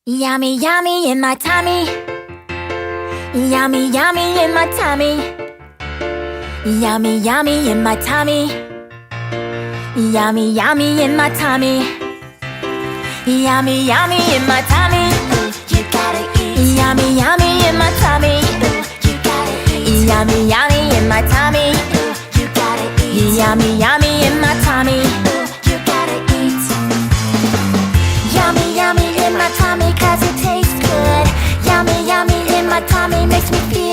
Yummy, yummy in my tummy. Yummy, yummy in my tummy. Yummy, yummy in my tummy. Yummy, yummy in my tummy. Yummy, yummy in my tummy. Ooh, you gotta eat. Yummy, yummy in my tummy. Ooh, you gotta eat. Yummy, yummy in my tummy. Ooh, you gotta eat. Yummy, yummy in my tummy. Ooh, you gotta eat. Yummy, yummy in my tummy 'cause it tastes good. Yummy, yummy in my tummy makes me feel